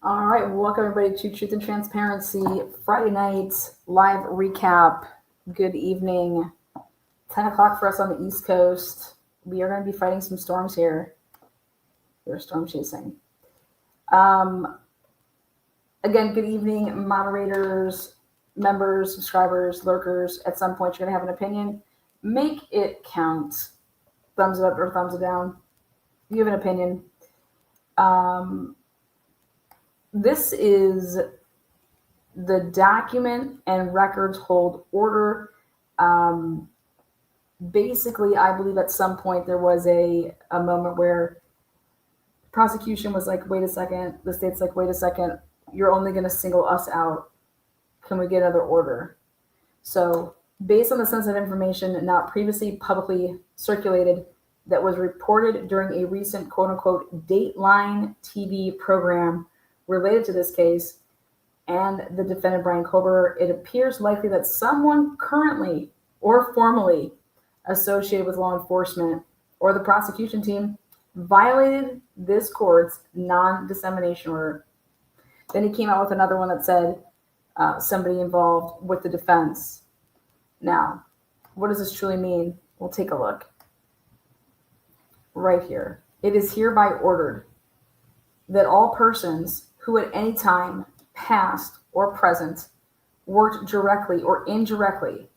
All right, welcome everybody to Truth and Transparency Friday night live recap. Good evening. 10 o'clock for us on the East Coast. We are going to be fighting some storms here. We're storm chasing. Um, Again, good evening, moderators, members, subscribers, lurkers. At some point, you're going to have an opinion. Make it count. Thumbs up or thumbs down. You have an opinion. This is the document and records hold order. Basically, I believe at some point there was a moment where prosecution was like, wait a second. The state's like, wait a second. You're only going to single us out. Can we get another order? So based on the sensitive information not previously publicly circulated that was reported during a recent quote-unquote Dateline TV program related to this case and the defendant Brian Kober, it appears likely that someone currently or formerly associated with law enforcement or the prosecution team violated this court's non-dissemination order. Then he came out with another one that said somebody involved with the defense. Now, what does this truly mean? We'll take a look. Right here. It is hereby ordered that all persons who at any time, past or present, worked directly or indirectly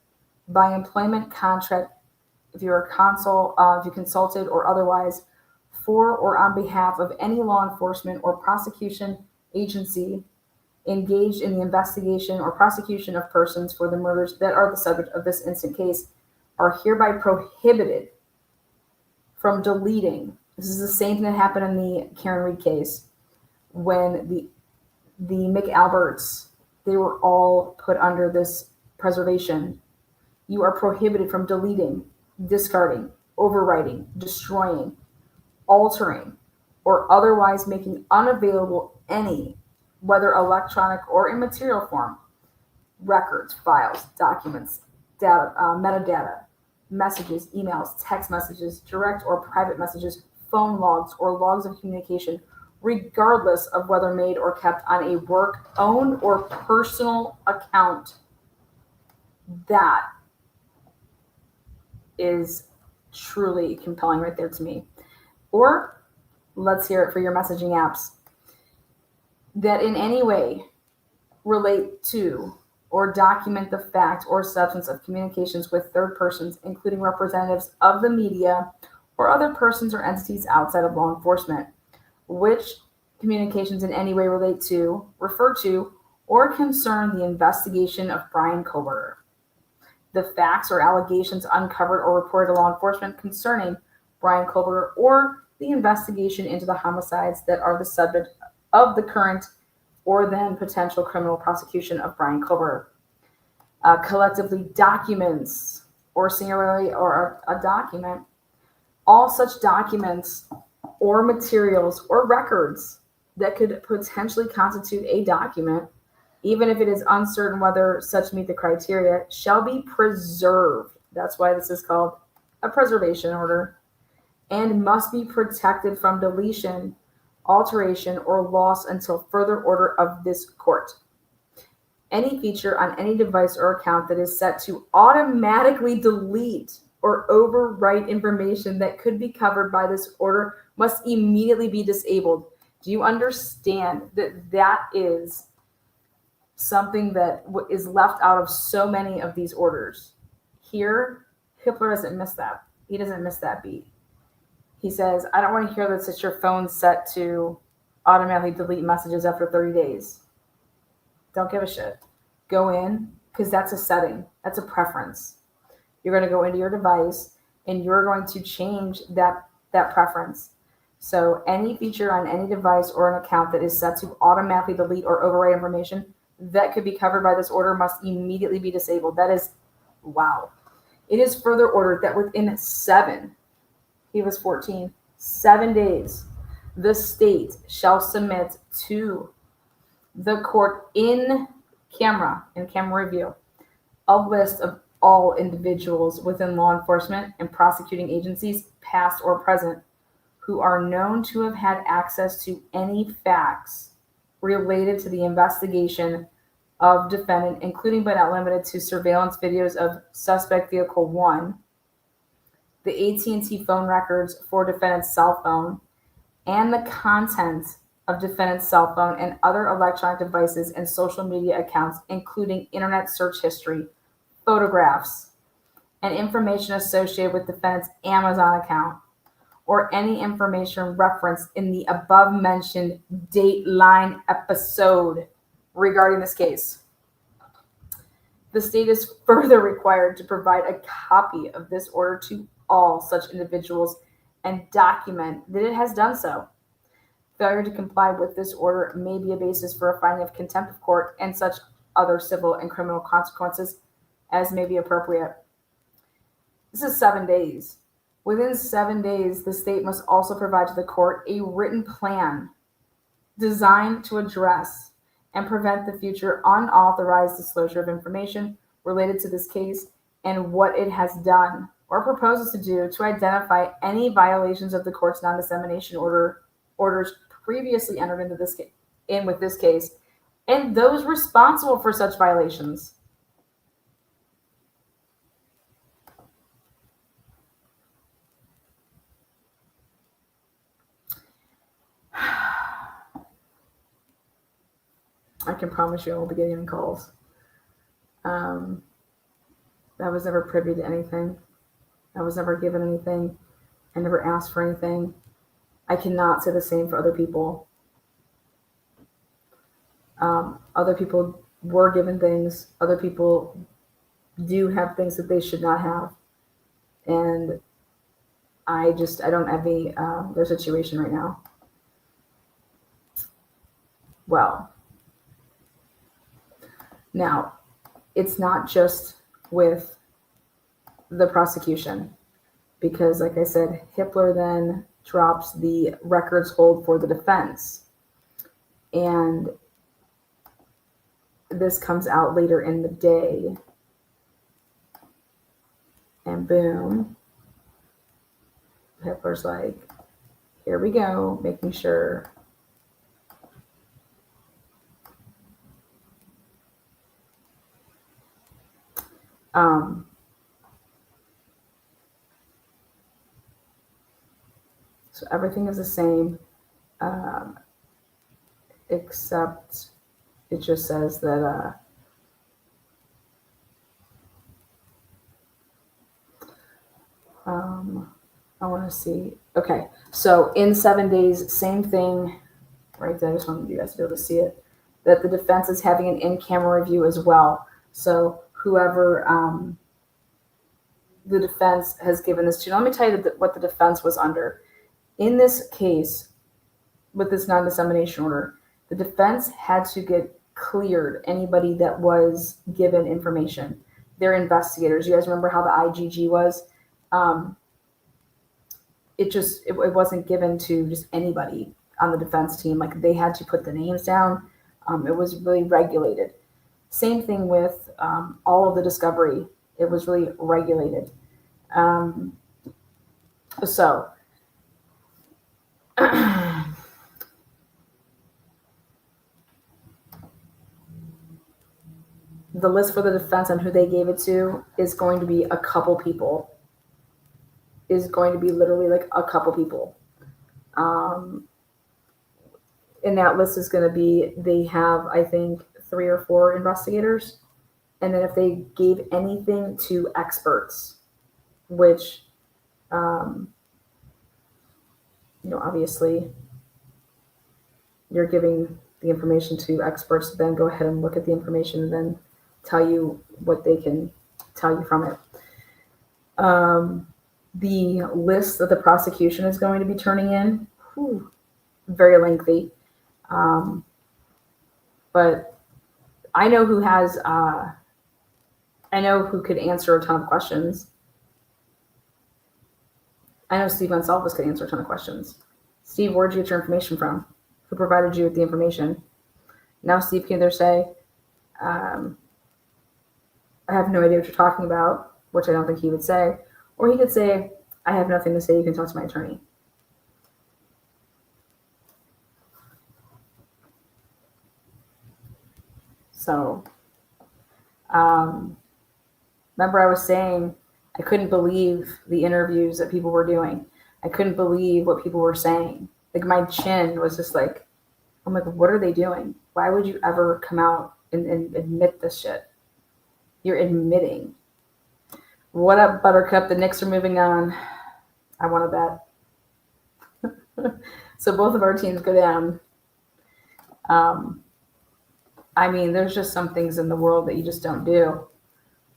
by employment contract, if you consulted or otherwise for or on behalf of any law enforcement or prosecution agency engaged in the investigation or prosecution of persons for the murders that are the subject of this instant case are hereby prohibited from deleting. This is the same thing that happened in the Karen Reed case when the McAlberts, they were all put under this preservation. You are prohibited from deleting, discarding, overwriting, destroying, altering, or otherwise making unavailable any, whether electronic or in material form, records, files, documents, data, metadata, messages, emails, text messages, direct or private messages, phone logs, or logs of communication, regardless of whether made or kept on a work-owned or personal account. That is truly compelling right there to me. Or let's hear it for your messaging apps that in any way relate to or document the fact or substance of communications with third persons, including representatives of the media or other persons or entities outside of law enforcement, which communications in any way relate to, refer to, or concern the investigation of Brian Kober. The facts or allegations uncovered or reported to law enforcement concerning Brian Kober or the investigation into the homicides that are the subject of the current or then potential criminal prosecution of Brian Kober. Collectively documents, or singularly or a document, all such documents or materials or records that could potentially constitute a document, even if it is uncertain whether such meet the criteria, shall be preserved. That's why this is called a preservation order, and must be protected from deletion, alteration, or loss until further order of this court. Any feature on any device or account that is set to automatically delete or overwrite information that could be covered by this order must immediately be disabled. Do you understand that that is something that is left out of so many of these orders? Here, Hippler doesn't miss that. He doesn't miss that beat. He says, I don't want to hear that your phone's set to automatically delete messages after 30 days. Don't give a shit. Go in, because that's a setting. That's a preference. You're going to go into your device, and you're going to change that preference. So any feature on any device or an account that is set to automatically delete or overwrite information that could be covered by this order must immediately be disabled. That is, wow. It is further ordered that within 7, he was 14, 7 days, the state shall submit to the court in camera review, a list of all individuals within law enforcement and prosecuting agencies, past or present, who are known to have had access to any facts related to the investigation of defendant, including but not limited to surveillance videos of suspect vehicle 1, the AT&T phone records for defendant's cell phone, and the content of defendant's cell phone and other electronic devices and social media accounts, including internet search history, photographs, and information associated with defendant's Amazon account, or any information referenced in the above-mentioned Dateline episode regarding this case. The state is further required to provide a copy of this order to all such individuals and document that it has done so. Failure to comply with this order may be a basis for a finding of contempt of court and such other civil and criminal consequences as may be appropriate. This is 7 days. Within 7 days, the state must also provide to the court a written plan designed to address and prevent the future unauthorized disclosure of information related to this case and what it has done or proposes to do to identify any violations of the court's non-dissemination orders previously entered into this case, with this case, and those responsible for such violations. I can promise you I won't be getting any calls. I was never privy to anything. I was never given anything. I never asked for anything. I cannot say the same for other people. Other people were given things. Other people do have things that they should not have. And I don't envy their situation right now. Well, now, it's not just with the prosecution, because like I said, Hippler then drops the records hold for the defense. And this comes out later in the day. And boom, Hippler's like, here we go, making sure. So everything is the same, except it just says that I want to see. Okay, so in 7 days, same thing, right there. I just wanted you guys to be able to see it, that the defense is having an in-camera review as well. So whoever the defense has given this to, let me tell you what the defense was under. In this case, with this non-dissemination order, the defense had to get cleared anybody that was given information. They're investigators. You guys remember how the IGG was? It wasn't given to just anybody on the defense team. Like, they had to put the names down. It was really regulated. Same thing with all of the discovery. It was really regulated. So the list for the defense and who they gave it to is going to be a couple people. Is going to be literally like a couple people. And that list is going to be, they have, I think, 3 or 4 investigators. And then if they gave anything to experts, which, obviously you're giving the information to experts, then go ahead and look at the information and then tell you what they can tell you from it. The list that the prosecution is going to be turning in, very lengthy. But I know who has, I know who could answer a ton of questions. I know Steve Gonsalves could answer a ton of questions. Steve, where'd you get your information from? Who provided you with the information? Now Steve can either say, I have no idea what you're talking about, which I don't think he would say, or he could say, I have nothing to say, you can talk to my attorney. So, remember I was saying I couldn't believe the interviews that people were doing. I couldn't believe what people were saying. Like my chin was just like, I'm like, what are they doing? Why would you ever come out and admit this shit? You're admitting. What up, Buttercup? The Knicks are moving on. I want to bet. So both of our teams go down. I mean, there's just some things in the world that you just don't do.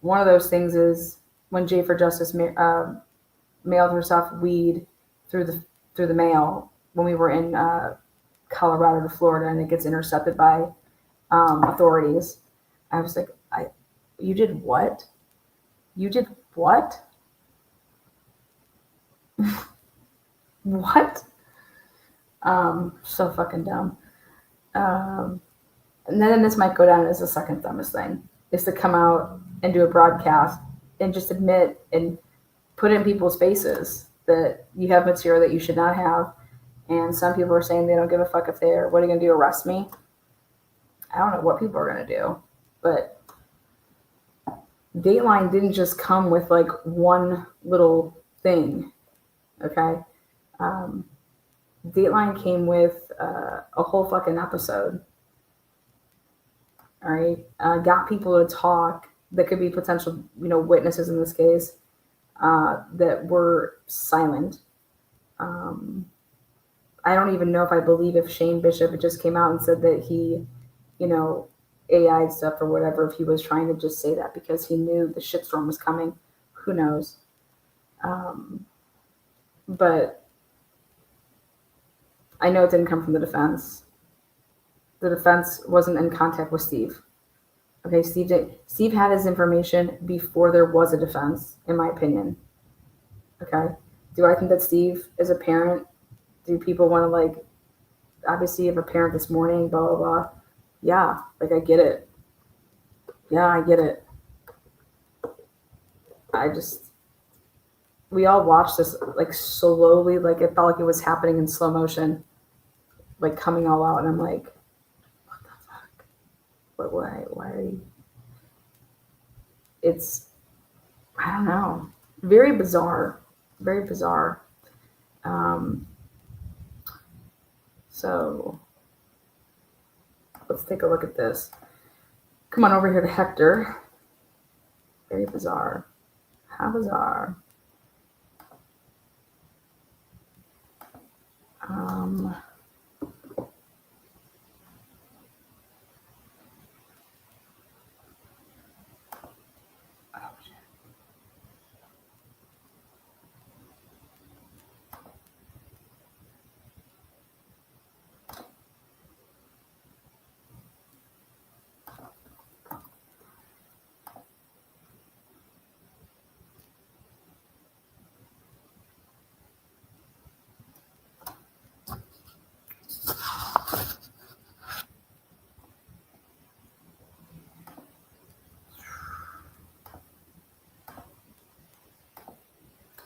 One of those things is when Jay for Justice mailed herself weed through the mail when we were in Colorado to Florida, and it gets intercepted by authorities. I was like, you did what? You did what? What? So fucking dumb. And then this might go down as the second dumbest thing, is to come out and do a broadcast and just admit and put in people's faces that you have material that you should not have. And some people are saying they don't give a fuck if they're, what are you going to do, arrest me? I don't know what people are going to do, but Dateline didn't just come with like one little thing, okay? Dateline came with a whole fucking episode. All right, got people to talk that could be potential, witnesses in this case that were silent. I don't even know if I believe if Shane Bishop had just came out and said that he, AI stuff or whatever, if he was trying to just say that because he knew the shitstorm was coming. Who knows? But I know it didn't come from the defense. The defense wasn't in contact with Steve. Okay, Steve had his information before there was a defense, in my opinion. Okay. Do I think that Steve is a parent? Do people want to obviously you have a parent this morning, blah, blah, blah. Yeah, I get it. Yeah, I get it. We all watched this slowly, it felt like it was happening in slow motion, coming all out. And I'm like, what the fuck? But why are you? I don't know. Very bizarre. Very bizarre. So let's take a look at this. Come on over here to Hector. Very bizarre. How bizarre.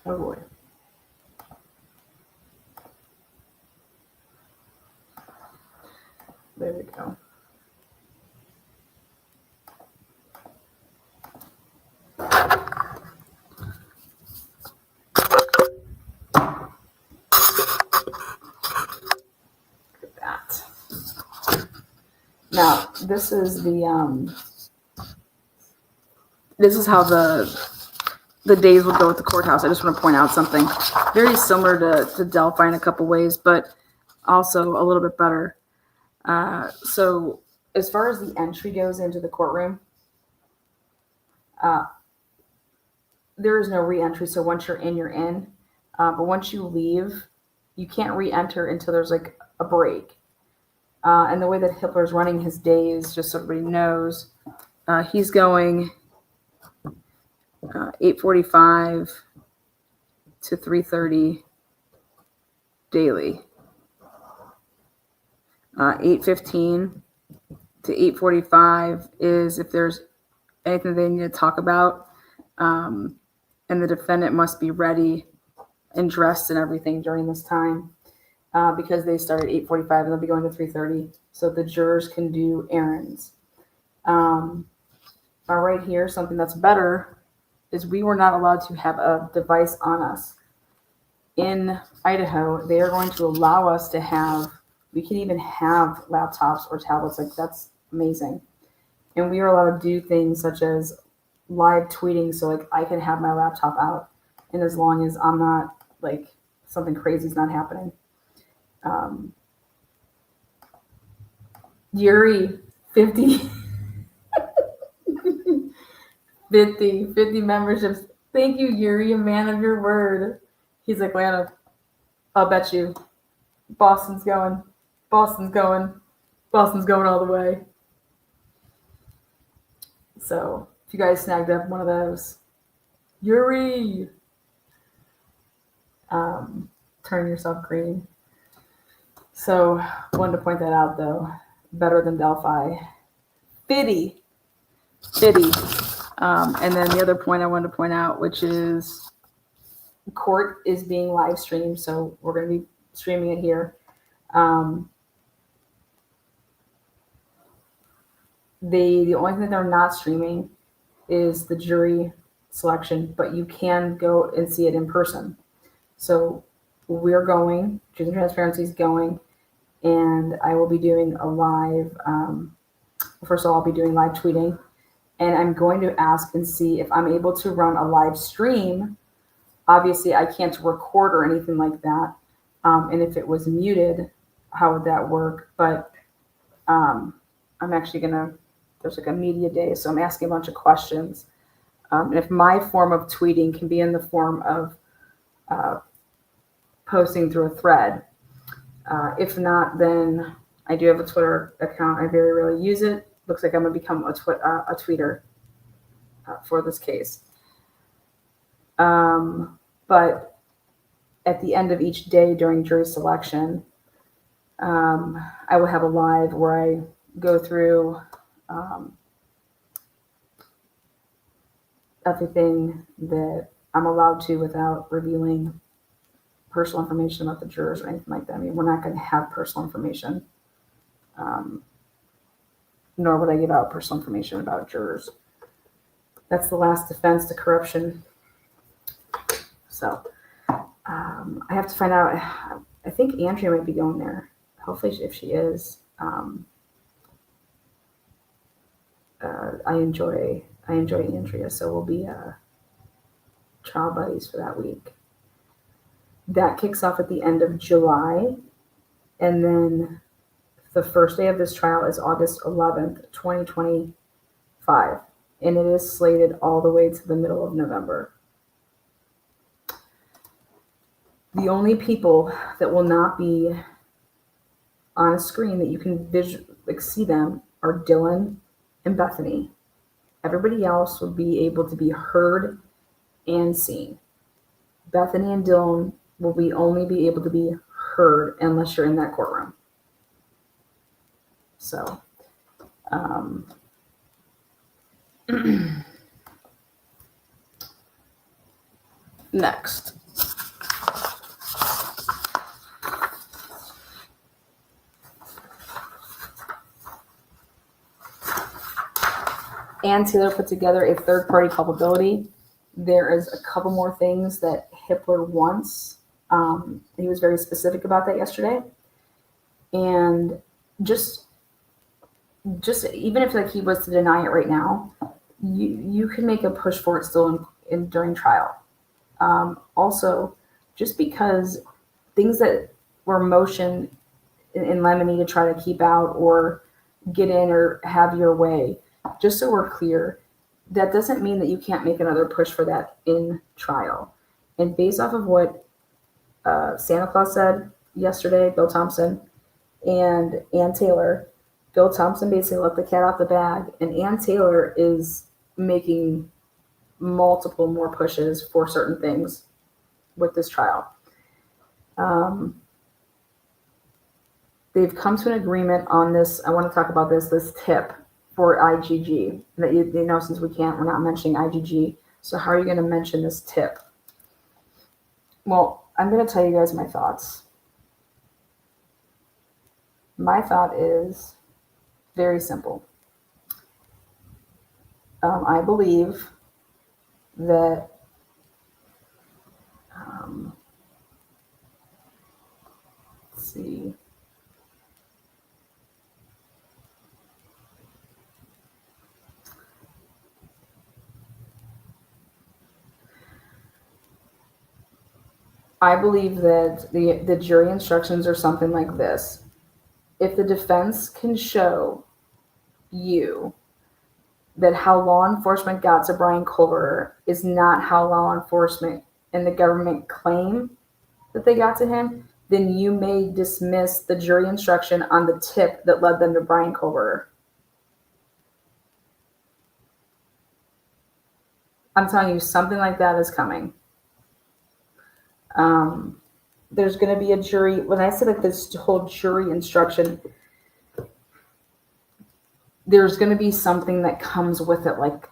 Oh boy. There we go. Look at that. Now, this is how the days would go at the courthouse. I just want to point out something very similar to Delphi in a couple ways, but also a little bit better. So as far as the entry goes into the courtroom, there is no re-entry. So once you're in, you're in. But once you leave, you can't re-enter until there's a break. And the way that Hippler's running his days, just so everybody knows, he's going 8:45 to 3:30 daily. 8:15 to 8:45 is if there's anything they need to talk about, and the defendant must be ready and dressed and everything during this time, because they start at 8:45 and they'll be going to 3:30, so the jurors can do errands. But right here, something that's better is we were not allowed to have a device on us. In Idaho, they are going to allow us to have, we can even have laptops or tablets. Like, that's amazing. And we are allowed to do things such as live tweeting. So, like, I can have my laptop out, and as long as I'm not, like, something crazy is not happening. Yuri, 50, 50 memberships. Thank you, Yuri, a man of your word. He's like, Lana, I'll bet you Boston's going. Boston's going. Boston's going all the way. So if you guys snagged up one of those, Yuri, turn yourself green. So wanted to point that out though. Better than Delphi. Fitty. And then the other point I wanted to point out, which is court is being live streamed, so we're going to be streaming it here. The only thing they're not streaming is the jury selection, but you can go and see it in person. So we're going, Truth and Transparency is going, and I will be doing a live, first of all, I'll be doing live tweeting, and I'm going to ask and see if I'm able to run a live stream. Obviously, I can't record or anything like that. And if it was muted, how would that work? But I'm actually there's like a media day, so I'm asking a bunch of questions. And if my form of tweeting can be in the form of posting through a thread. If not, then I do have a Twitter account. I very rarely use it. Looks like I'm going to become a tweeter for this case. But at the end of each day during jury selection, I will have a live where I go through everything that I'm allowed to without revealing personal information about the jurors or anything like that. I mean, we're not going to have personal information, nor would I give out personal information about jurors. That's the last defense to corruption. So I have to find out. I think Andrea might be going there. Hopefully, if she is, I enjoy Andrea, so we'll be trial buddies for that week. That kicks off at the end of July, and then the first day of this trial is August 11th, 2025, and it is slated all the way to the middle of November. The only people that will not be on a screen that you can see them are Dylan and Bethany. Everybody else will be able to be heard and seen. Bethany and Dylan will only be able to be heard unless you're in that courtroom. So, next. Ann Taylor put together a third-party culpability. There is a couple more things that Hippler wants. He was very specific about that yesterday. And just even if like he was to deny it right now, you can make a push for it still during trial. Also, just because things that were motion in lemony to try to keep out or get in or have your way, just so we're clear, that doesn't mean that you can't make another push for that in trial. And based off of what Santa Claus said yesterday, Bill Thompson and Ann Taylor, Bill Thompson basically let the cat out the bag, and Ann Taylor is making multiple more pushes for certain things with this trial. They've come to an agreement on this. I want to talk about this tip for IGG. That you know, since we're not mentioning IGG. So how are you going to mention this tip? Well, I'm going to tell you guys my thoughts. My thought is very simple. I believe that let's see. I believe that the jury instructions are something like this. If the defense can show you that how law enforcement got to Brian Culver is not how law enforcement and the government claim that they got to him, then you may dismiss the jury instruction on the tip that led them to Brian Culver. I'm telling you, something like that is coming. There's going to be a jury. When I say like this whole jury instruction, there's going to be something that comes with it, like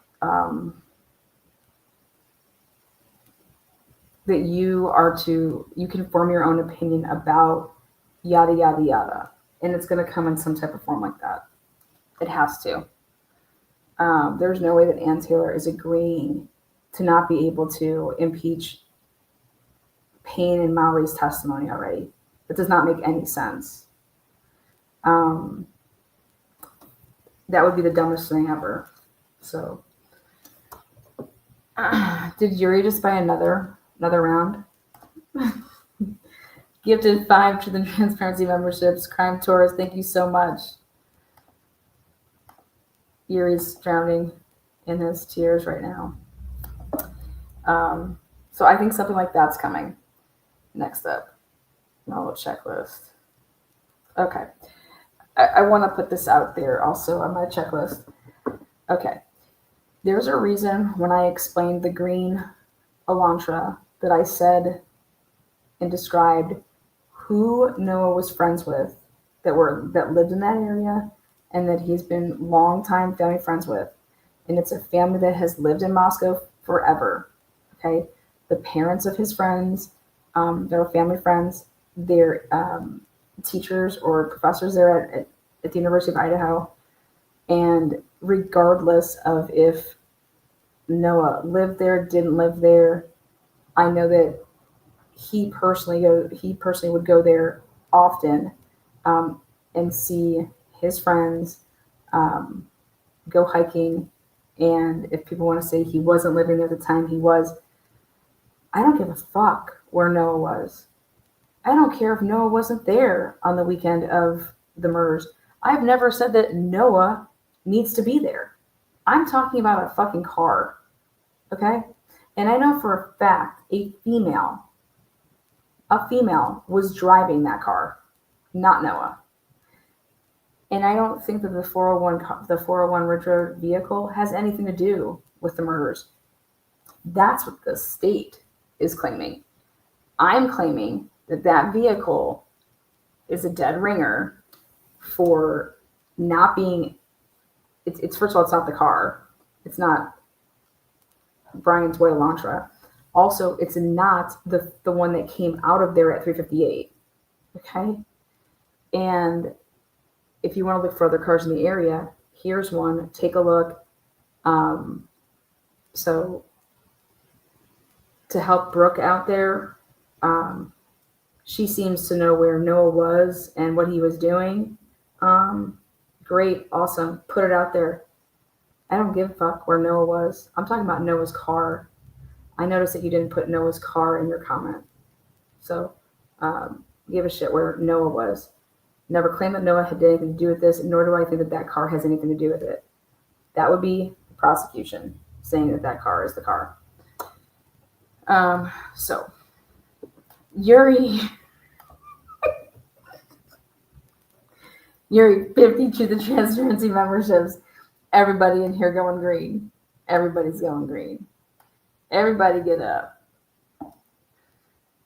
that you can form your own opinion about yada, yada, yada. And it's going to come in some type of form like that. It has to. There's no way that Ann Taylor is agreeing to not be able to impeach Payne and Mowry's testimony already. That does not make any sense. That would be the dumbest thing ever. So, did Yuri just buy another round? Gifted 5 to the Transparency memberships. Crime Tours, thank you so much. Yuri's drowning in his tears right now. So I think something like that's coming. Next up, no checklist. Okay, I want to put this out there also on my checklist. Okay, there's a reason when I explained the green Elantra that I said and described who Noah was friends with that lived in that area and that he's been longtime family friends with. And it's a family that has lived in Moscow forever. Okay, the parents of his friends, they're family friends. They're teachers or professors there at the University of Idaho. And regardless of if Noah lived there, didn't live there, I know that he personally would go there often and see his friends, go hiking. And if people want to say he wasn't living there at the time, he was. I don't give a fuck where Noah was. I don't care if Noah wasn't there on the weekend of the murders. I've never said that Noah needs to be there. I'm talking about a fucking car. Okay? And I know for a fact a female was driving that car, not Noah. And I don't think that the 401 Ridge Road vehicle has anything to do with the murders. That's what the state is claiming. I'm claiming that vehicle is a dead ringer for not being. It's first of all, it's not the car. It's not Brian's Toyota Elantra. Also, it's not the one that came out of there at 358. Okay? And if you want to look for other cars in the area, here's one. Take a look. So to help Brooke out there, she seems to know where Noah was and what he was doing. Great, awesome. Put it out there. I don't give a fuck where Noah was. I'm talking about Noah's car. I noticed that you didn't put Noah's car in your comment. So give a shit where Noah was. Never claimed that Noah had anything to do with this, nor do I think that car has anything to do with it. That would be the prosecution saying that car is the car. So Yuri, 50 to the Transparency memberships. Everybody in here going green. Everybody's going green. Everybody get up.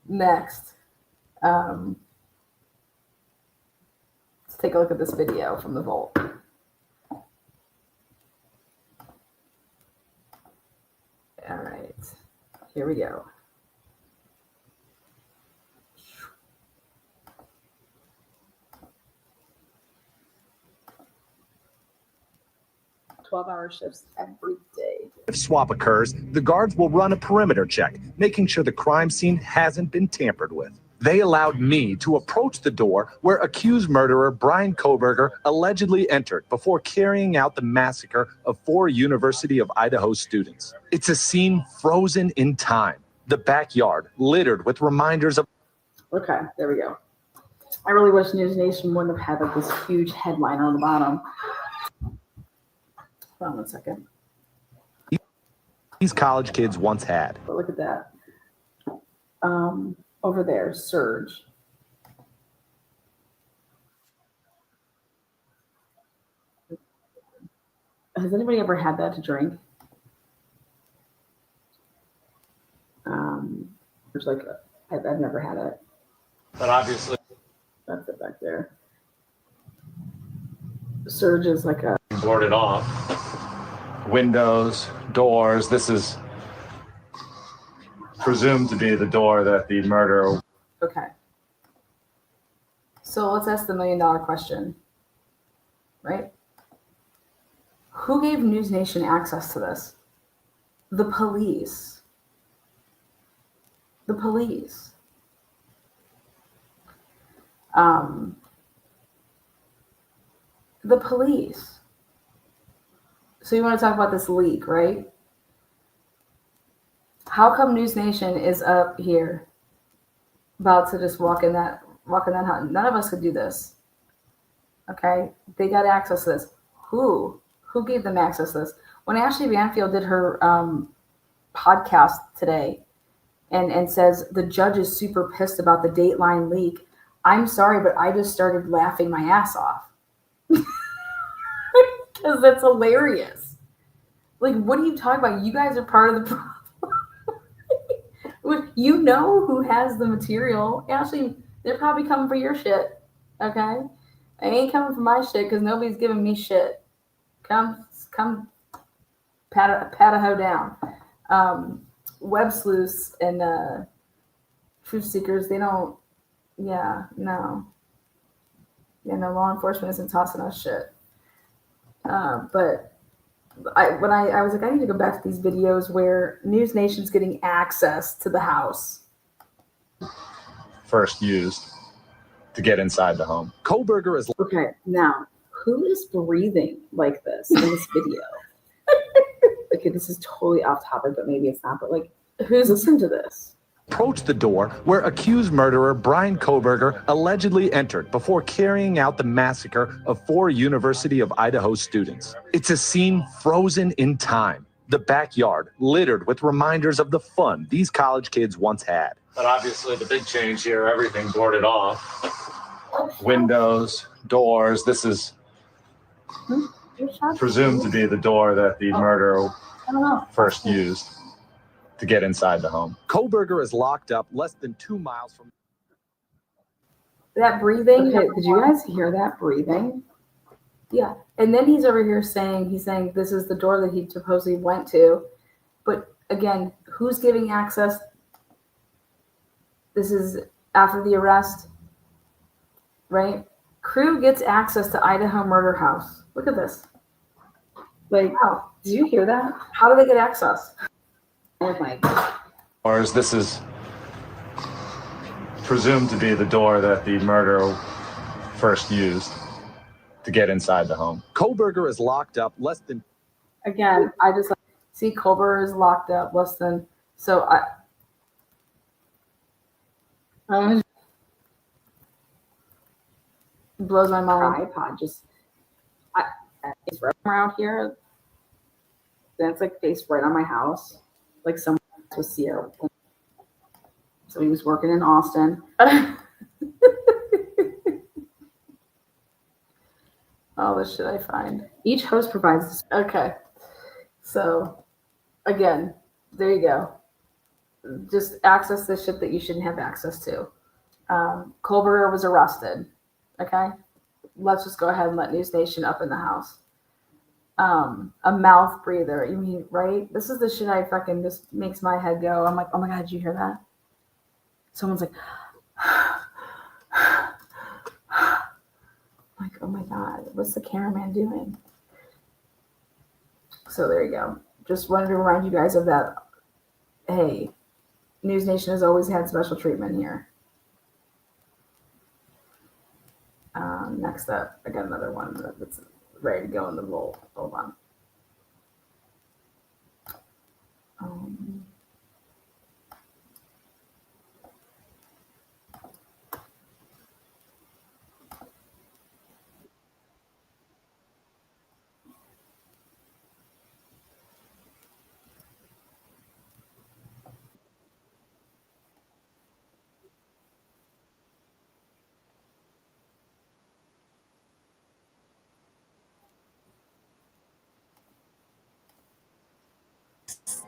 Next. Let's take a look at this video from the vault. All right. Here we go. 12-hour shifts every day. If swap occurs, the guards will run a perimeter check, making sure the crime scene hasn't been tampered with. They allowed me to approach the door where accused murderer Brian Kohberger allegedly entered before carrying out the massacre of 4 University of Idaho students. It's a scene frozen in time. The backyard littered with reminders of... Okay, there we go. I really wish News Nation wouldn't have had like this huge headline on the bottom. Hold on one second. These college kids once had. But look at that. Over there, Surge. Has anybody ever had that to drink? There's like I've never had it. But obviously, that's it back there. Surge is like a boarded off. Windows, doors. This is presumed to be the door that the murderer... Okay. So let's ask the million-dollar question, right? Who gave News Nation access to this? The police. The police. The police. So you want to talk about this leak, right? How come News Nation is up here about to just walk in that house? None of us could do this. Okay? They got access to this. Who gave them access to this? When Ashley Banfield did her podcast today and says the judge is super pissed about the Dateline leak, I'm sorry, but I just started laughing my ass off. Because that's hilarious. Like, what are you talking about? You guys are part of the problem. You know who has the material. Actually, they're probably coming for your shit. Okay? They ain't coming for my shit because nobody's giving me shit. Come pat a hoe down. Web sleuths and truth seekers, they don't, no, law enforcement isn't tossing us shit. But when I was like, I need to go back to these videos where News Nation's getting access to the house. First used to get inside the home. Kohberger is... Okay, now, who is breathing like this in this video? Okay, this is totally off topic, but maybe it's not. But like, who's listening to this? Approached the door where accused murderer Brian Kohberger allegedly entered before carrying out the massacre of 4 University of Idaho students. It's a scene frozen in time. The backyard littered with reminders of the fun these college kids once had. But obviously the big change here, everything boarded off. Windows, doors. This is presumed to be the door that the murderer first used to get inside the home. Kohberger is locked up less than 2 miles from... That breathing, okay, did you guys hear that breathing? Yeah, and then he's over here saying this is the door that he supposedly went to. But again, who's giving access? This is after the arrest, right? Crew gets access to Idaho murder house. Look at this. Like, wow, did you hear that? How do they get access? Oh my God. This is presumed to be the door that the murderer first used to get inside the home. Kohberger is locked up less than... Again, I just see Kohberger is locked up less than... So it blows my mind. iPod just... it's right around here. Then it's like based right on my house. Like someone was Sierra. So he was working in Austin. All this shit I find. Each host provides. Okay. So, again, there you go. Just access the shit that you shouldn't have access to. Kohberger was arrested. Okay. Let's just go ahead and let News Nation up in the house. A mouth breather. You mean, right? This is the shit I fucking just makes my head go. I'm like, oh my God, did you hear that? Someone's like, like, oh my God, what's the cameraman doing? So there you go. Just wanted to remind you guys of that. Hey, News Nation has always had special treatment here. Next up, I got another one that's ready to go in the vault. Hold on.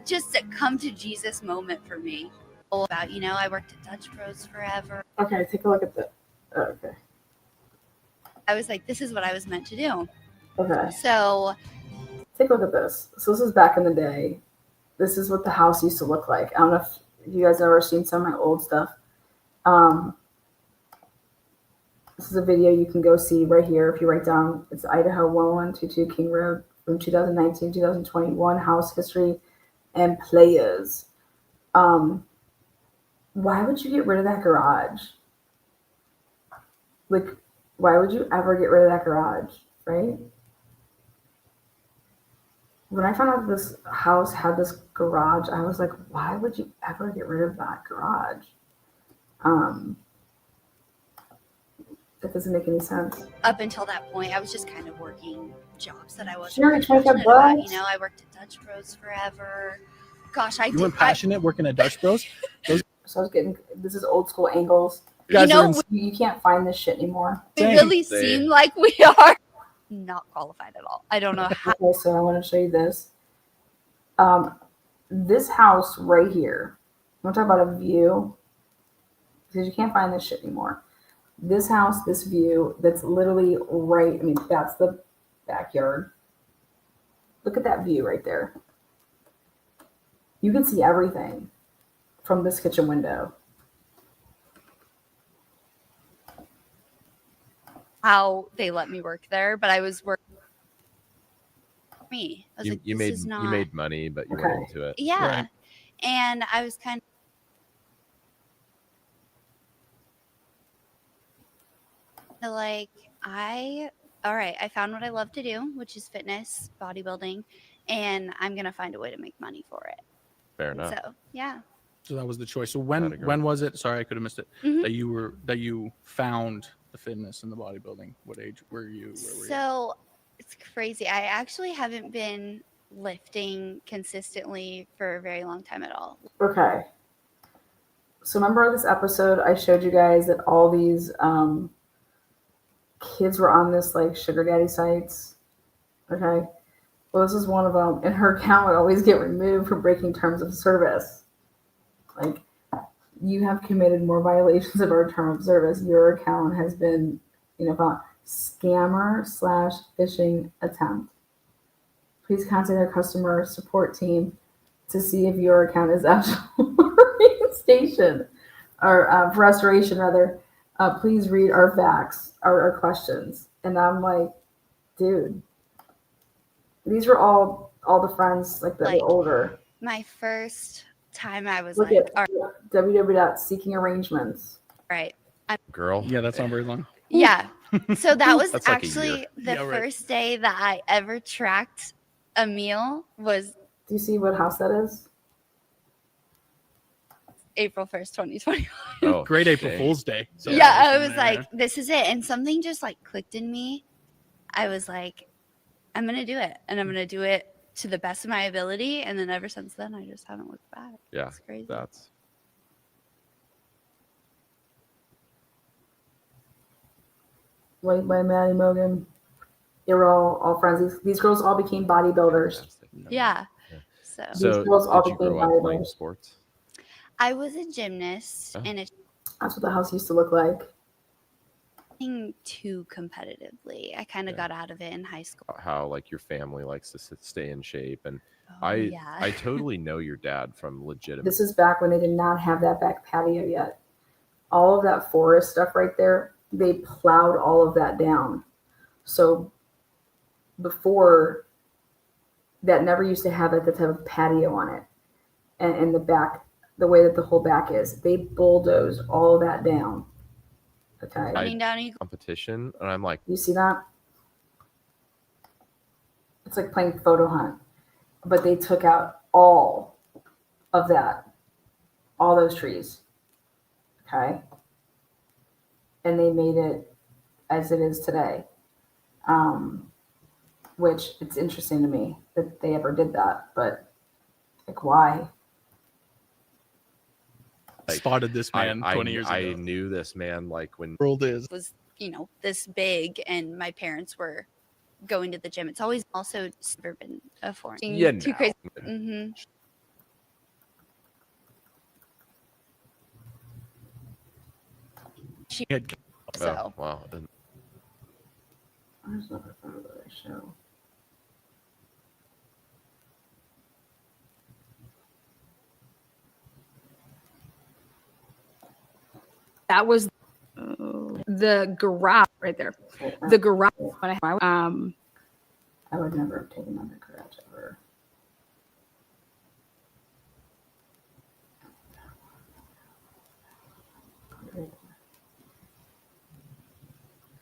Just a come to Jesus moment for me. All about, I worked at Dutch Bros forever. Okay, take a look at the. Okay. I was like, this is what I was meant to do. Okay. So take a look at this. So this is back in the day. This is what the house used to look like. I don't know if you guys have ever seen some of my old stuff. This is a video you can go see right here if you write down. It's Idaho 1122 King Road from 2019, 2021 house history and players. Why would you get rid of that garage? Like, why would you ever get rid of that garage, right? When I found out this house had this garage, I was like, why would you ever get rid of that garage? That doesn't make any sense. Up until that point, I was just kind of working jobs that I wasn't Sure, really 25 passionate about. bucks. I worked at Dutch Bros forever. Gosh, You weren't passionate working at Dutch Bros? So I was getting, this is old school angles. You can't find this shit anymore. We really seem like we are not qualified at all. I don't know how. Okay, so I want to show you this. This house right here. I'm talking about a view because you can't find this shit anymore. This house, this view, that's literally right. I mean, that's the backyard. Look at that view right there. You can see everything from this kitchen window. How they let me work there, but I was working for me. I was you made money, but you weren't into it. Yeah. Right. And I was kind of like, I found what I love to do, which is fitness, bodybuilding, and I'm gonna find a way to make money for it. Fair enough. So yeah. So that was the choice. So when was it? Sorry, I could have missed it. Mhm. That you found the fitness and the bodybuilding. What age were you? Where were you? So it's crazy. I actually haven't been lifting consistently for a very long time at all. Okay. So remember this episode I showed you guys that all these kids were on this like sugar daddy sites? Okay. Well, this is one of them, and her account would always get removed for breaking terms of service. Like, you have committed more violations of our term of service. Your account has been, scammer/phishing attempt. Please contact our customer support team to see if your account is actually reinstation or for restoration rather. Please read our facts, our questions. And I'm like, dude, these were all the friends that were older. My first time I was Look like, at www.seekingarrangements. right. Girl. Yeah, that's not very long. Yeah. So that was That's like a actually year. the first day that I ever tracked a meal was Do you see what house that is? April 1st, 2020. Oh, Great April Fool's Day. So Yeah, I was like, this is it. And something just like clicked in me. I was like, I'm going to do it. And I'm going to do it to the best of my ability. And then ever since then, I just haven't looked back. Yeah, it's crazy. that's Like by Maddie Mogan. They were all friends. These girls all became bodybuilders. fantastic. Yeah. So girls all did you became grow up playing bodybuilders. sports? I was a gymnast and it's That's what the house used to look like. nothing too competitively. I kind of got out of it in high school. How like your family likes to stay in shape, and Oh, I totally know your dad from legitimate. This is back when they did not have that back patio yet. All of that forest stuff right there, they plowed all of that down. So before that never used to have like the type of patio on it, and in the back, the way that the whole back is, they bulldozed all of that down. Okay, Running down Eagle. Competition, and I'm like, you see that? It's like playing photo hunt, but they took out all of that, all those trees. Okay, and they made it as it is today. Which it's interesting to me that they ever did that, but like why? Spotted this man I 20 years ago. I knew this man like when World is. Was, you know, this big, and my parents were going to the gym. It's always also never been a foreign. Yeah, Too no. crazy. Mm-hmm. He had So Oh, wow. And There's another photo that I show. That was the garage right there. The garage. I would never have taken on the garage ever.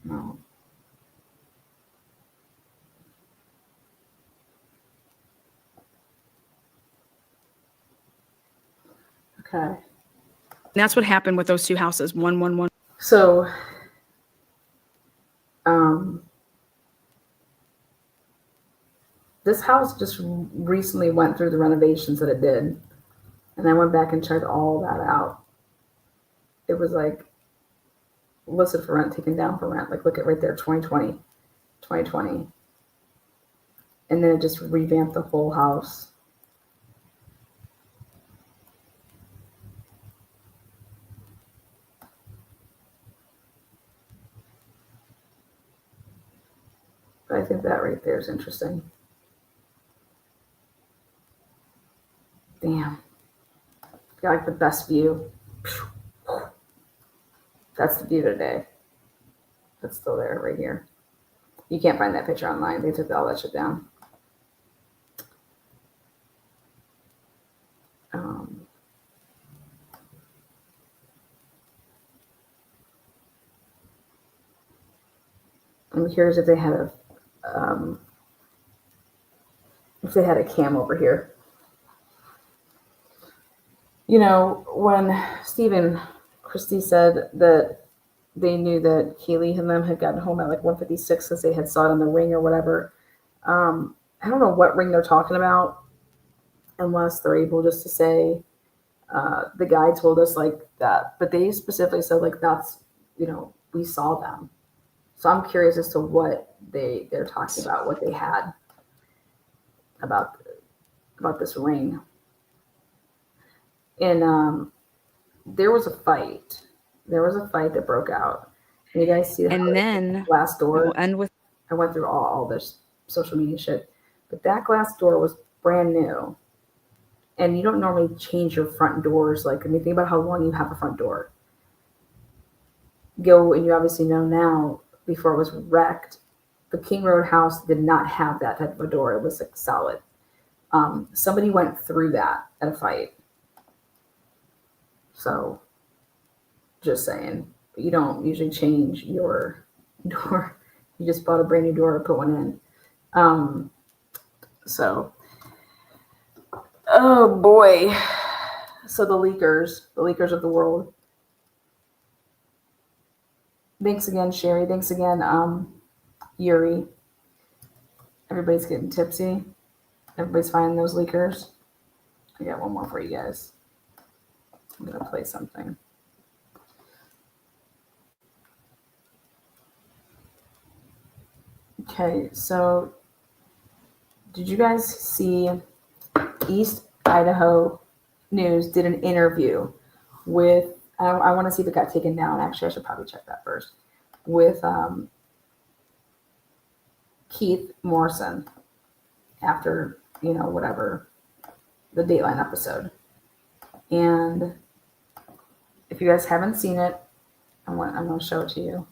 No. Okay. That's what happened with those two houses. 111. So, this house just recently went through the renovations that it did, and I went back and checked all that out. It was like listed for rent, taken down for rent. Like, look at right there, 2020. And then it just revamped the whole house. But I think that right there is interesting. Damn. Got like the best view. That's the view today. That's still there right here. You can't find that picture online. They took all that shit down. I'm curious if they had a cam over here. You know, when Steve and Christy said that they knew that Keely and them had gotten home at like 1:56 because they had saw it on the ring or whatever. I don't know what ring they're talking about, unless they're able just to say the guy told us like that. But they specifically said like that's, you know, we saw them. So I'm curious as to what they're talking about, what they had about this ring. And there was a fight. There was a fight that broke out. And you guys see that? And then glass door. we'll end with. I went through all this social media shit, but that glass door was brand new. And you don't normally change your front doors. Like, I mean, think about how long you have a front door. Go, and you obviously know now, before it was wrecked, the King Road house did not have that type of a door. It was like solid. Somebody went through that at a fight. So, just saying, you don't usually change your door. You just bought a brand new door or put one in. So, oh boy. So the leakers of the world. Thanks again, Sherry. Thanks again, Yuri. Everybody's getting tipsy. Everybody's finding those leakers. I got one more for you guys. I'm going to play something. Okay, so did you guys see East Idaho News did an interview with, I want to see if it got taken down. Actually, I should probably check that first. With Keith Morrison after, you know, whatever, the Dateline episode. And if you guys haven't seen it, I'm going to show it to you.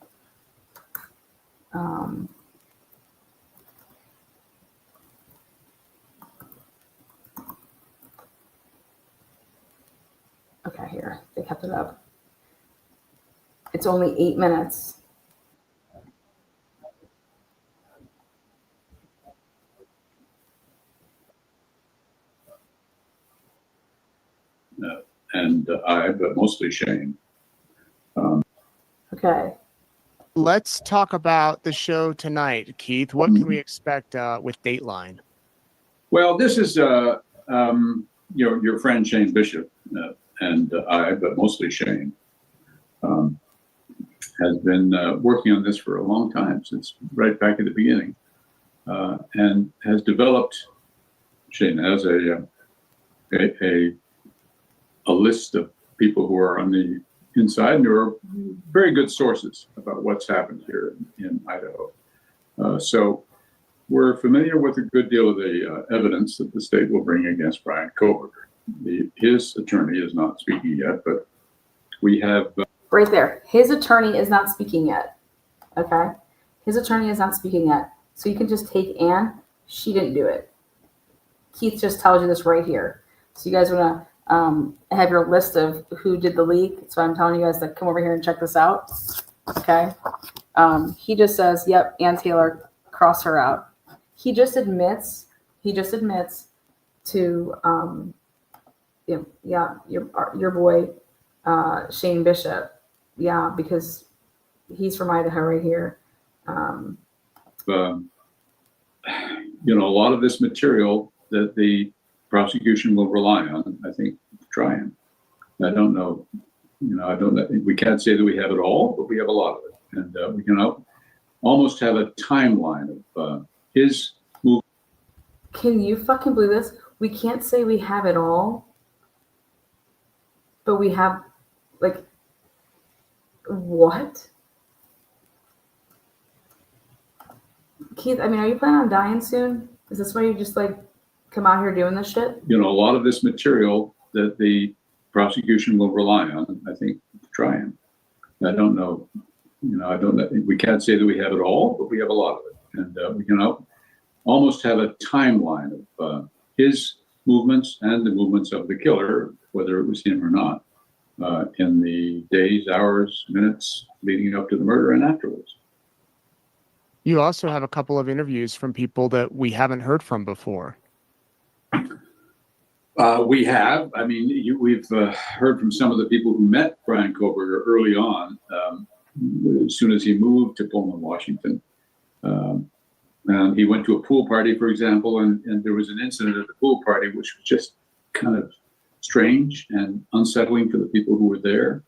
Okay, here. They kept it up. It's only 8 minutes. But mostly Shane. Okay. Let's talk about the show tonight, Keith. What can we expect with Dateline? Well, this is your friend Shane Bishop but mostly Shane, has been working on this for a long time, since right back at the beginning, and has developed. Shane has a list of people who are on the inside, and who are very good sources about what's happened here in Idaho. So we're familiar with a good deal of the evidence that the state will bring against Brian Koberger. His attorney is not speaking yet, but we have... Right there. His attorney is not speaking yet. Okay? His attorney is not speaking yet. So you can just take Anne. She didn't do it. Keith just tells you this right here. So you guys want to have your list of who did the leak. So I'm telling you guys to come over here and check this out. Okay? He just says, yep, Ann Taylor, cross her out. He just admits to your boy Shane Bishop, because he's from Idaho right here. A lot of this material that the prosecution will rely on, I think, to try him. I don't know, we can't say that we have it all, but we have a lot of it, and we can almost have a timeline of his move. Can you fucking believe this? We can't say we have it all, but we have, like, what? Keith, I mean, are you planning on dying soon? Is this why you just, like, come out here doing this shit? A lot of this material that the prosecution will rely on, I think, to try him. I don't know, we can't say that we have it all, but we have a lot of it, and we can almost have a timeline of his movements and the movements of the killer, whether it was him or not, in the days, hours, minutes leading up to the murder and afterwards. You also have a couple of interviews from people that we haven't heard from before. We have. I mean, we've heard from some of the people who met Brian Koberger early on, as soon as he moved to Pullman, Washington. And he went to a pool party, for example, and there was an incident at the pool party which was just kind of strange and unsettling for the people who were there.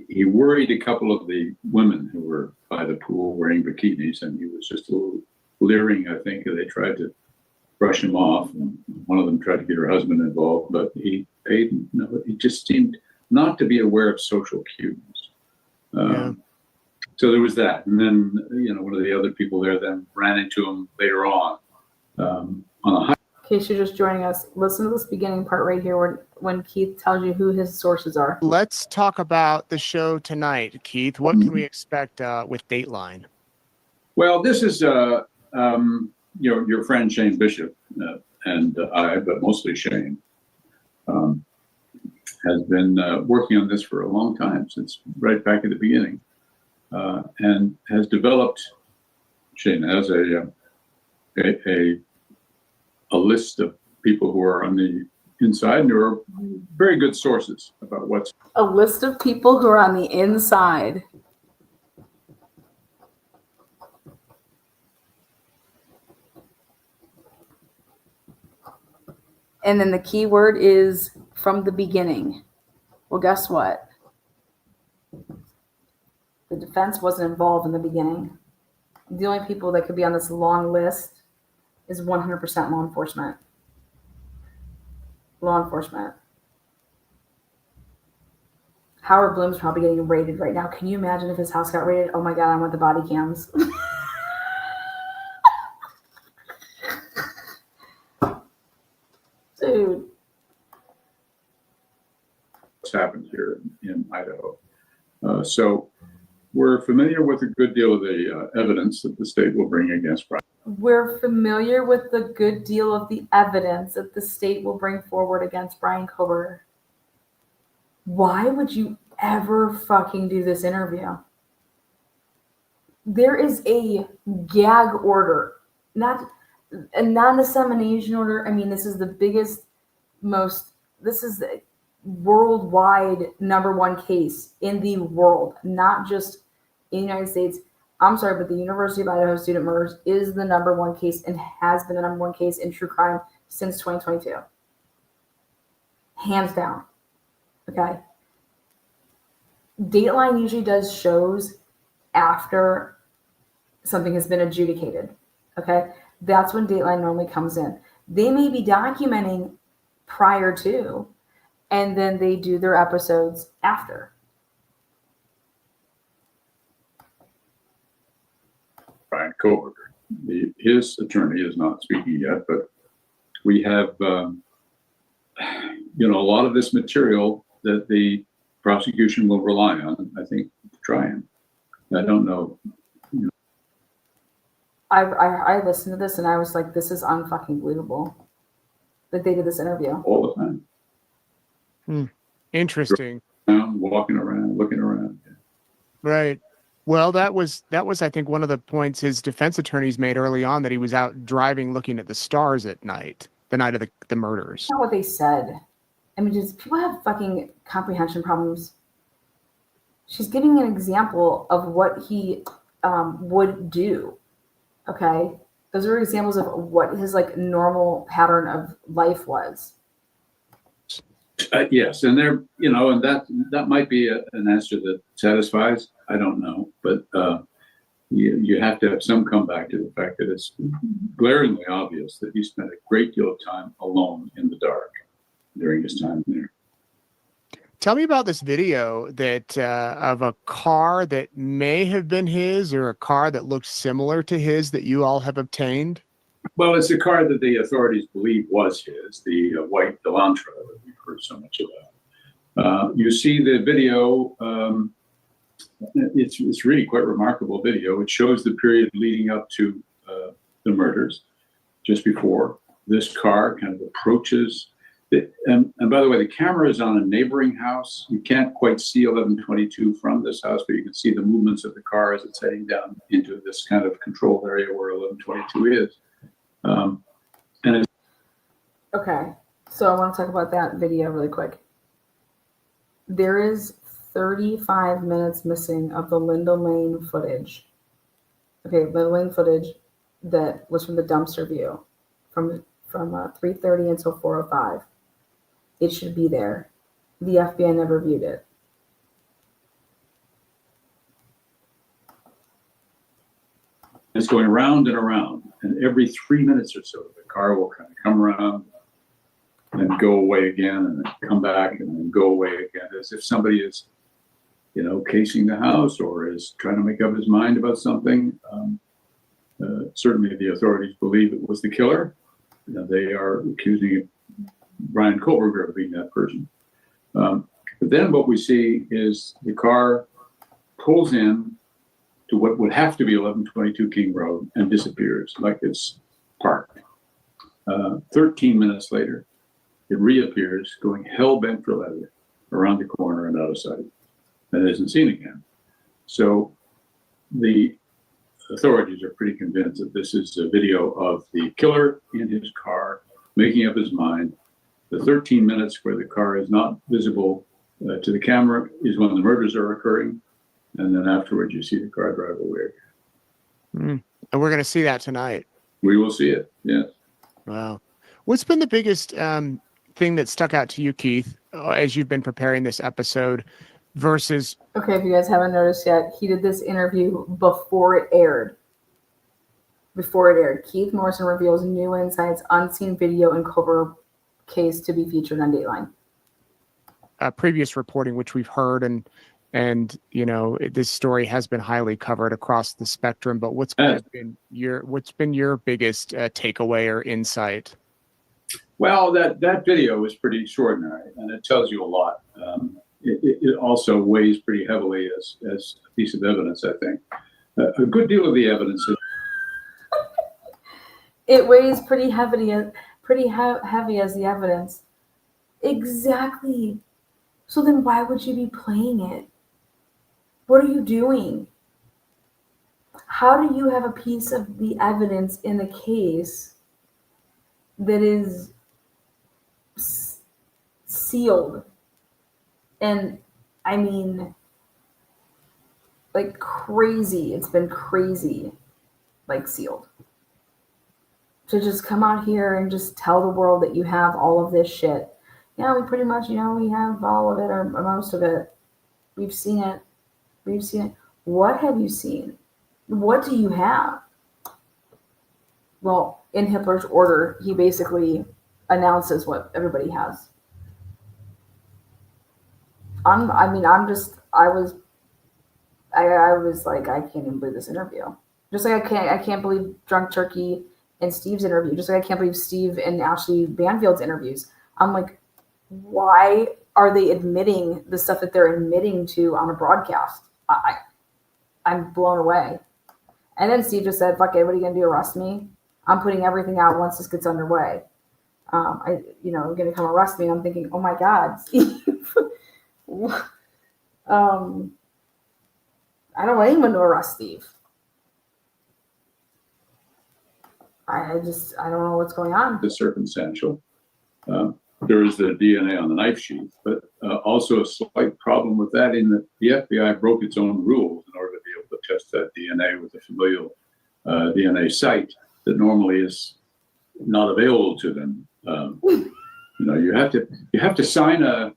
He worried a couple of the women who were by the pool wearing bikinis, and he was just a little leering, I think. They tried to brush him off, and one of them tried to get her husband involved, but he just seemed not to be aware of social cues. So there was that. And then, one of the other people there then ran into him later on a hike. In case you're just joining us, listen to this beginning part right here when Keith tells you who his sources are. Let's talk about the show tonight, Keith. What can we expect with Dateline? Well, this is your friend Shane Bishop, but mostly Shane, has been working on this for a long time, since right back at the beginning, and has developed. Shane has a list of people who are on the inside, and who are very good sources about what's... A list of people who are on the inside. And then the key word is from the beginning. Well, guess what? The defense wasn't involved in the beginning. The only people that could be on this long list is 100% law enforcement. Law enforcement. Howard Bloom's probably getting raided right now. Can you imagine if his house got raided? Oh my God, I want the body cams. Dude. What's happened here in Idaho. So We're familiar with a good deal of the evidence that the state will bring against Brian. We're familiar with the good deal of the evidence that the state will bring forward against Brian Kober. Why would you ever fucking do this interview? There is a gag order, not a non-dissemination order. I mean, this is the biggest, this is the worldwide #1 case in the world, not just in the United States. I'm sorry, but the University of Idaho student murders is the #1 case and has been the #1 case in true crime since 2022. Hands down. Okay. Dateline usually does shows after something has been adjudicated. Okay. That's when Dateline normally comes in. They may be documenting prior to, and then they do their episodes after. Brian Kober. His attorney is not speaking yet, but we have, a lot of this material that the prosecution will rely on, I think, to try him. I don't know. I listened to this and I was like, this is unfucking believable that they did this interview. All the time. Interesting. Walking around, looking around. Right. Well, that was I think one of the points his defense attorneys made early on, that he was out driving looking at the stars at night, the night of the murders. That's not what they said. I mean, just people have fucking comprehension problems. She's giving an example of what he would do. Okay, those are examples of what his normal pattern of life was. Yes, and there, and that might be an answer that satisfies. I don't know, but you have to have some comeback to the fact that it's glaringly obvious that he spent a great deal of time alone in the dark during his time there. Tell me about this video that of a car that may have been his, or a car that looked similar to his, that you all have obtained. Well, it's a car that the authorities believe was his, the white Elantra that we've heard so much about. You see the video. It's really quite remarkable video. It shows the period leading up to the murders, just before this car kind of approaches. And by the way, the camera is on a neighboring house. You can't quite see 1122 from this house, but you can see the movements of the car as it's heading down into this kind of controlled area where 1122 is. Okay, so I want to talk about that video really quick. There is 35 minutes missing of the Linda Lane footage. Okay, Linda Lane footage that was from the dumpster view from 3:30 until 4:05. It should be there. The FBI never viewed it. It's going around and around, and every 3 minutes or so, the car will kind of come around and go away again, and then come back and then go away again, as if somebody is, casing the house or is trying to make up his mind about something. Certainly, the authorities believe it was the killer. They are accusing Brian Kober of being that person. But then what we see is the car pulls in to what would have to be 1122 King Road and disappears like it's parked. 13 minutes later, it reappears going hell-bent for leather around the corner and out of sight, and isn't seen again. So the authorities are pretty convinced that this is a video of the killer in his car, making up his mind. The 13 minutes where the car is not visible to the camera is when the murders are occurring. And then afterwards, you see the car drive away. And we're going to see that tonight. We will see it, yes. Wow. What's been the biggest thing that stuck out to you, Keith, as you've been preparing this episode versus... Okay, if you guys haven't noticed yet, he did this interview before it aired. Keith Morrison reveals new insights, unseen video, and Kober case to be featured on Dateline. Previous reporting, which we've heard, and this story has been highly covered across the spectrum. But what's been your biggest takeaway or insight? Well, that video is pretty extraordinary, and it tells you a lot. it also weighs pretty heavily as a piece of evidence, I think. A good deal of the evidence is It weighs pretty heavy as the evidence. Exactly. So then why would you be playing it? What are you doing? How do you have a piece of the evidence in the case that is sealed? And I mean, like crazy. It's been crazy, like sealed. To just come out here and just tell the world that you have all of this shit. Yeah, we pretty much, we have all of it or most of it. We've seen it. We've seen it. What have you seen? What do you have? Well, in Hippler's order, he basically announces what everybody has. I was like, I can't even believe this interview. Just like I can't believe Drunk Turkey and Steve's interview. Just like I can't believe Steve and Ashley Banfield's interviews. I'm like, why are they admitting the stuff that they're admitting to on a broadcast? I'm blown away. And then Steve just said, fuck it, what are you going to do, arrest me? I'm putting everything out once this gets underway. You're going to come arrest me. And I'm thinking, oh my God, Steve. I don't want anyone to arrest Steve. I don't know what's going on. the circumstantial. There is the DNA on the knife sheath, but also a slight problem with that in that the FBI broke its own rules in order to be able to test that DNA with a familial DNA site that normally is not available to them. You have to sign a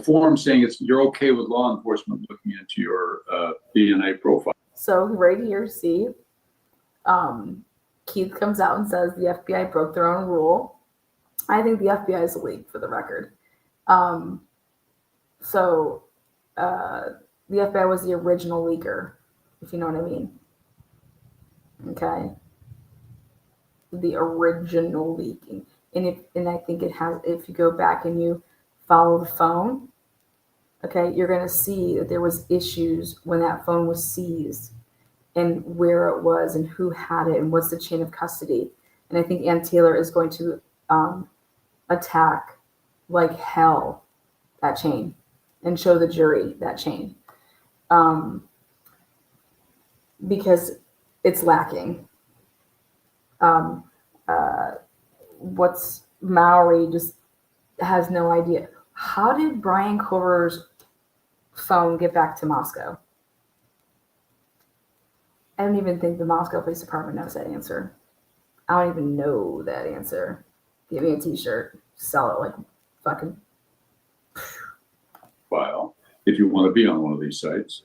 form saying you're okay with law enforcement looking into your DNA profile. So right here, see, Keith comes out and says the FBI broke their own rule. I think the FBI is a leak, for the record. The FBI was the original leaker, if you know what I mean. Okay. The original leaking. And I think it has, if you go back and you follow the phone, okay, you're going to see that there was issues when that phone was seized and where it was and who had it and what's the chain of custody. And I think Ann Taylor is going to attack like hell that chain and show the jury that chain because it's lacking. What's Maury just has no idea. How did Brian Cover's phone get back to Moscow? I don't even think the Moscow Police Department knows that answer. I don't even know that answer. Give me a t-shirt, sell it like fucking file if you want to be on one of these sites.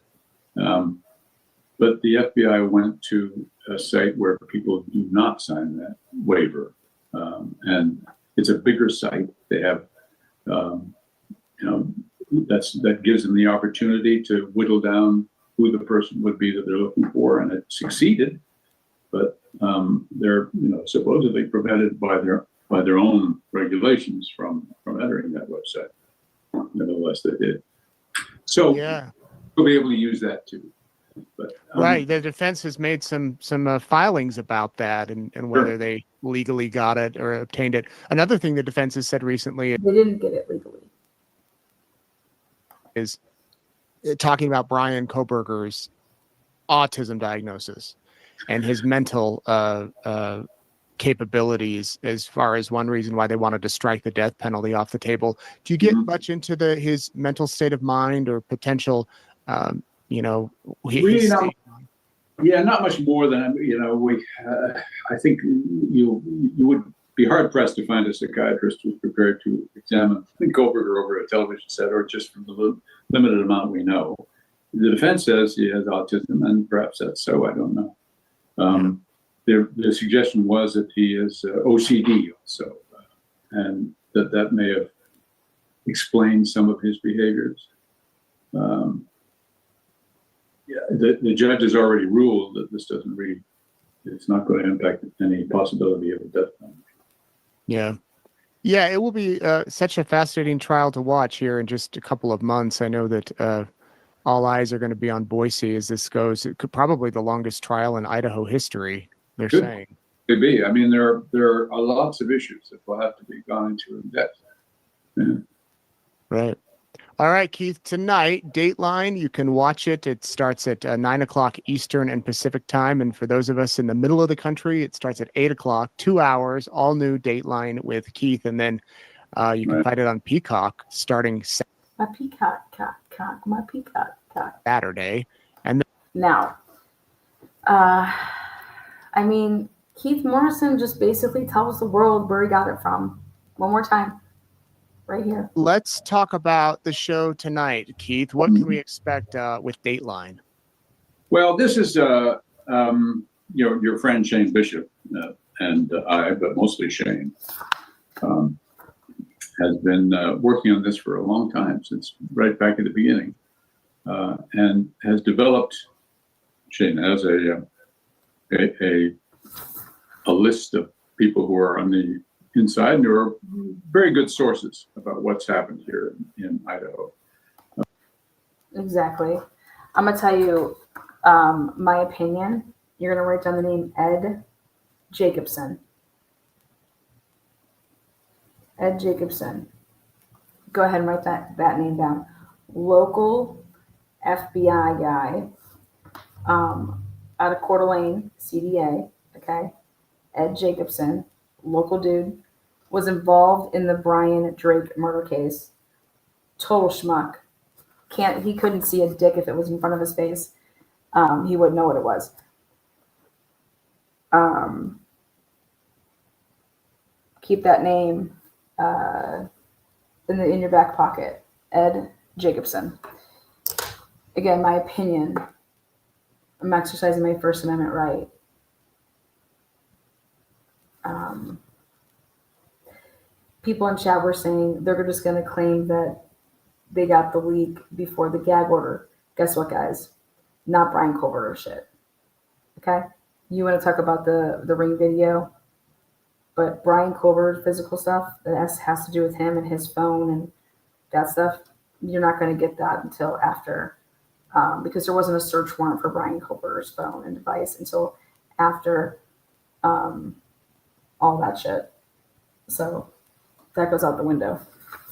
But the FBI went to a site where people do not sign that waiver. And it's a bigger site. They have, that gives them the opportunity to whittle down who the person would be that they're looking for. And it succeeded, but they're, supposedly prevented by their own regulations from entering that website. Nevertheless, they did. So Yeah. we'll be able to use that too. But, Right. The defense has made some filings about that and whether Sure. they legally got it or obtained it. Another thing the defense has said recently they didn't get it legally. is talking about Brian Koberger's autism diagnosis and his mental capabilities as far as one reason why they wanted to strike the death penalty off the table. Do you get much into his mental state of mind or potential, Really not, yeah, not much more than, I think you would be hard pressed to find a psychiatrist who's prepared to examine Koberger over a television set or just from the limited amount we know. The defense says he has autism, and perhaps that's so, I don't know. The suggestion was that he is OCD also, and that may have explained some of his behaviors. The judge has already ruled that this it's not going to impact any possibility of a death penalty. Yeah. Yeah, it will be such a fascinating trial to watch here in just a couple of months. I know that all eyes are going to be on Boise as this goes. It could probably the longest trial in Idaho history, they're Good. saying. Could be. I mean, there are lots of issues that will have to be gone into in depth. Yeah. Right. All right, Keith, tonight, Dateline, you can watch it. It starts at 9 o'clock Eastern and Pacific time. And for those of us in the middle of the country, it starts at 8 o'clock, 2 hours, all new Dateline with Keith. And then you can Right. find it on Peacock starting My peacock, cock, my peacock, cock. Saturday. And Now, I mean, Keith Morrison just basically tells the world where he got it from. One more time, right here. let's talk about the show tonight, Keith. What can we expect with Dateline? Well, this is your friend Shane Bishop and I, but mostly Shane, has been working on this for a long time, since right back at the beginning, and has developed. Shane has a list of people who are on the inside and who are very good sources about what's happened here in Idaho. Exactly. I'm gonna tell you my opinion. You're gonna write down the name Ed Jacobson. Ed Jacobson. Go ahead and write that name down. Local FBI guy out of Coeur d'Alene, CDA. Okay. Ed Jacobson, local dude, was involved in the Brian Drake murder case. Total schmuck. He couldn't see a dick if it was in front of his face. He wouldn't know what it was. Keep that name in your back pocket. Ed Jacobson. Again, my opinion. I'm exercising my First Amendment right. People in chat were saying they're just going to claim that they got the leak before the gag order. Guess what, guys? Not Brian Culver shit. Okay? You want to talk about the ring video, but Brian Culver's physical stuff that has to do with him and his phone and that stuff, you're not going to get that until after, because there wasn't a search warrant for Brian Culver's phone and device until after all that shit. So that goes out the window.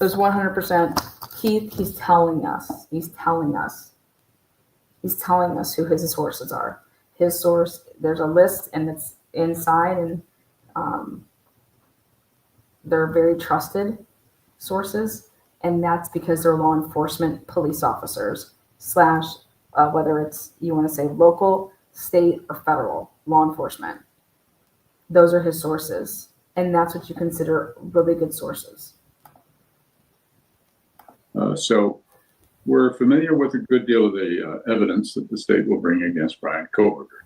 It was 100% Keith. He's telling us who his sources are. His source, there's a list and it's inside, and they're very trusted sources, and that's because they're law enforcement police officers / whether it's, you want to say local, state, or federal law enforcement. Those are his sources, and that's what you consider really good sources. So we're familiar with a good deal of the evidence that the state will bring against Brian Koberger.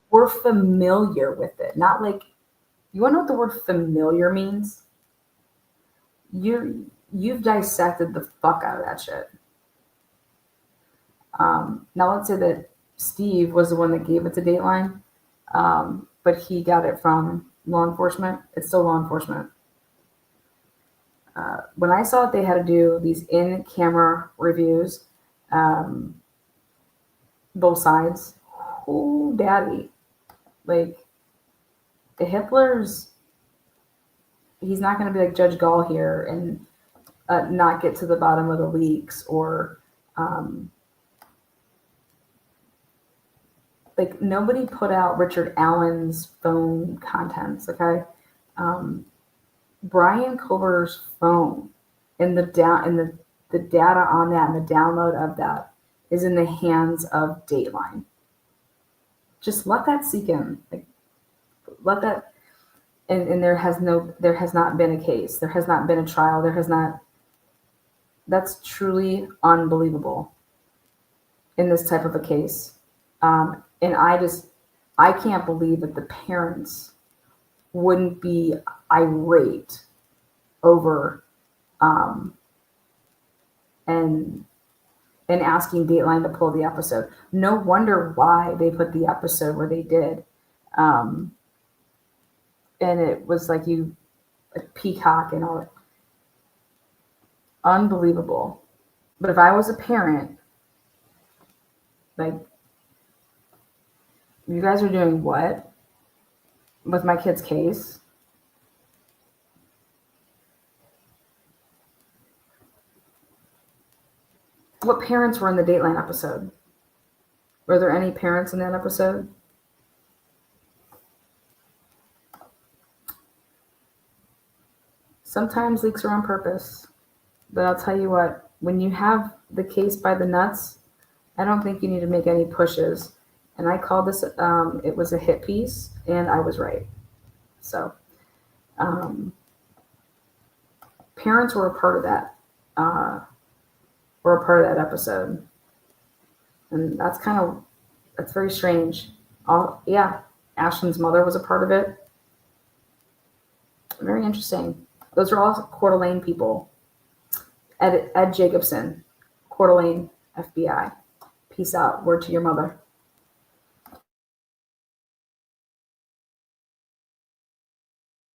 We're familiar with it, not like, you want to know what the word familiar means? You've dissected the fuck out of that shit. Now let's say that Steve was the one that gave it to Dateline, but he got it from law enforcement. It's still law enforcement. When I saw that they had to do these in-camera reviews, both sides, oh, daddy. Like, the Hippler's, he's not going to be like Judge Gall here and not get to the bottom of the leaks or, like, nobody put out Richard Allen's phone contents, okay? Brian Culver's phone and the data on that and the download of that is in the hands of Dateline. Just let that sink in. Like, let that, and there has not been a case. There has not been a trial. That's truly unbelievable in this type of a case. And I can't believe that the parents wouldn't be irate over and asking Dateline to pull the episode. No wonder why they put the episode where they did. And it was like, like Peacock and all that. Unbelievable. But if I was a parent, like, you guys are doing what with my kid's case? What parents were in the Dateline episode? Were there any parents in that episode? Sometimes leaks are on purpose. But I'll tell you what, when you have the case by the nuts, I don't think you need to make any pushes. And I called this, it was a hit piece, and I was right. So, parents were a part of that, episode. And that's very strange. Ashton's mother was a part of it. Very interesting. Those are all Coeur d'Alene people. Ed Jacobson, Coeur d'Alene, FBI. Peace out. Word to your mother.